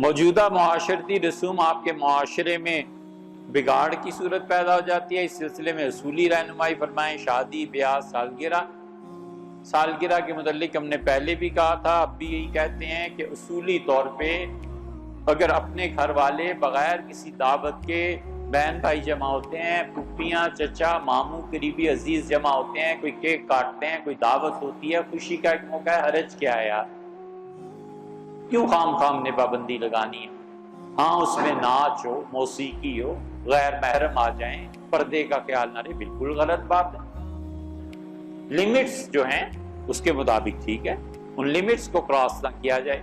موجودہ معاشرتی رسوم آپ کے معاشرے میں بگاڑ کی صورت پیدا ہو جاتی ہے۔ اس سلسلے میں اصولی رہنمائی فرمائیں۔ شادی، بیاہ، سالگرہ کے متعلق ہم نے پہلے بھی کہا تھا، اب بھی یہی کہتے ہیں کہ اصولی طور پہ اگر اپنے گھر والے بغیر کسی دعوت کے بہن بھائی جمع ہوتے ہیں، پھپھیاں، چچا، ماموں، قریبی عزیز جمع ہوتے ہیں، کوئی کیک کاٹتے ہیں، کوئی دعوت ہوتی ہے، خوشی کا ایک موقع ہے، حرج کیا ہے یار؟ کیوں خام نے پابندی لگانی ہے؟ ہاں اس میں ناچ ہو، موسیقی ہو، غیر محرم آ جائیں، پردے کا خیال نہ رہے، بالکل غلط بات ہے۔ لمٹس جو ہیں اس کے مطابق ٹھیک ہے، ان لمٹس کو کراس نہ کیا جائے۔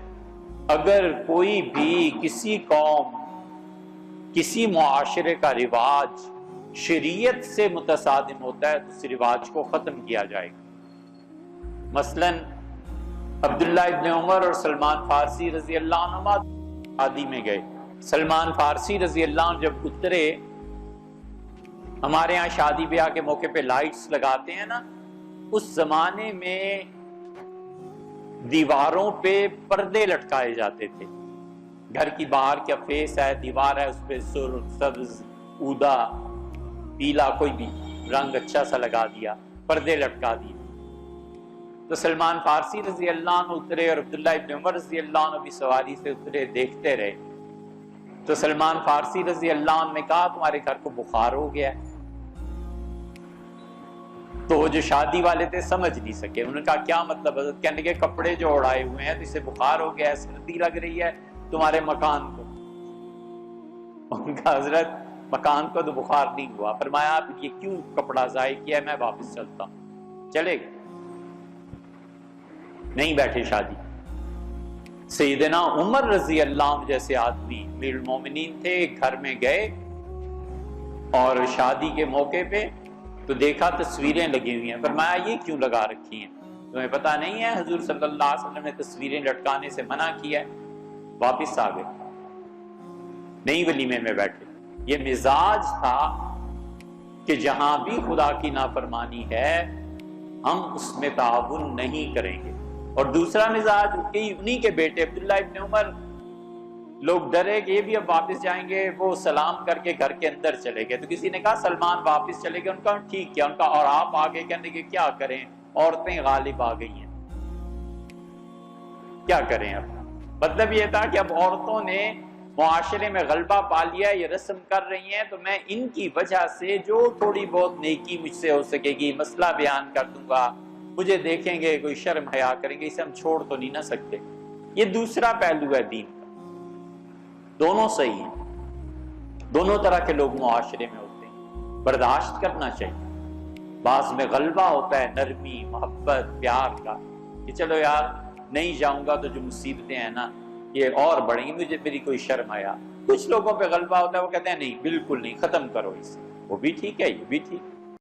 اگر کوئی بھی کسی قوم، کسی معاشرے کا رواج شریعت سے متصادم ہوتا ہے تو اس رواج کو ختم کیا جائے گا۔ مثلا عبداللہ ابن عمر اور سلمان فارسی رضی اللہ عنہ شادی میں گئے۔ سلمان فارسی رضی اللہ عنہ جب اترے، ہمارے ہاں شادی بیاہ کے موقع پہ لائٹس لگاتے ہیں نا، اس زمانے میں دیواروں پہ پردے لٹکائے جاتے تھے۔ گھر کی باہر کیا فیس ہے، دیوار ہے، اس پہ سرخ، سبز، اودا، پیلا، کوئی بھی رنگ اچھا سا لگا دیا، پردے لٹکا دیے۔ تو سلمان فارسی رضی اللہ عنہ اترے اور عبداللہ ابن عمر رضی اللہ عنہ بھی سواری سے اترے، دیکھتے رہے۔ تو سلمان فارسی رضی اللہ عنہ نے کہا تمہارے گھر کو بخار ہو گیا ہے۔ تو وہ جو شادی والے تھے سمجھ نہیں سکے، انہوں نے کہا کیا مطلب؟ حضرت کہنے کے کپڑے جو اڑائے ہوئے ہیں تو اسے بخار ہو گیا ہے، سردی لگ رہی ہے تمہارے مکان کو۔ ان کا حضرت مکان کو تو بخار نہیں ہوا۔ فرمایا آپ یہ کیوں کپڑا ضائع کیا ہے، میں واپس چلتا ہوں۔ چلے گئے، نہیں بیٹھے شادی۔ سیدنا عمر رضی اللہ عنہ جیسے آدمی امیر المومنین تھے، گھر میں گئے اور شادی کے موقع پہ تو دیکھا تصویریں لگی ہوئی ہیں۔ فرمایا یہ کیوں لگا رکھی ہیں؟ تمہیں پتہ نہیں ہے حضور صلی اللہ علیہ وسلم نے تصویریں لٹکانے سے منع کیا ہے؟ واپس آ گئے، نئی ولیمے میں بیٹھے۔ یہ مزاج تھا کہ جہاں بھی خدا کی نافرمانی ہے ہم اس میں تعاون نہیں کریں گے۔ اور دوسرا مزاج انہی کے بیٹے عبداللہ ابن عمر، لوگ ڈرے کہ یہ بھی اب واپس جائیں گے، وہ سلام کر کے گھر کے اندر چلے گئے۔ تو کسی نے کہا سلمان واپس چلے گئے، ان کا ٹھیک کیا، ان کا اور آپ آگے کہنے کہ کیا کریں، عورتیں غالب آ گئی ہیں، کیا کریں اب؟ مطلب یہ تھا کہ اب عورتوں نے معاشرے میں غلبہ پا لیا، یہ رسم کر رہی ہیں، تو میں ان کی وجہ سے جو تھوڑی بہت نیکی مجھ سے ہو سکے گی مسئلہ بیان کر دوں گا، مجھے دیکھیں گے، کوئی شرم حیا کریں گے، اسے ہم چھوڑ تو نہیں نہ سکتے۔ یہ دوسرا پہلو ہے دین کا۔ دونوں صحیح ہیں، دونوں طرح کے لوگ معاشرے میں ہوتے ہیں، برداشت کرنا چاہیے۔ بعض میں غلبہ ہوتا ہے نرمی، محبت، پیار کا، کہ چلو یار نہیں جاؤں گا تو جو مصیبتیں ہیں نا یہ اور بڑھیں گی، مجھے میری کوئی شرم آیا۔ کچھ لوگوں پہ غلبہ ہوتا ہے، وہ کہتے ہیں نہیں بالکل نہیں، ختم کرو اسے، وہ بھی ٹھیک ہے، یہ بھی ٹھیک ہے۔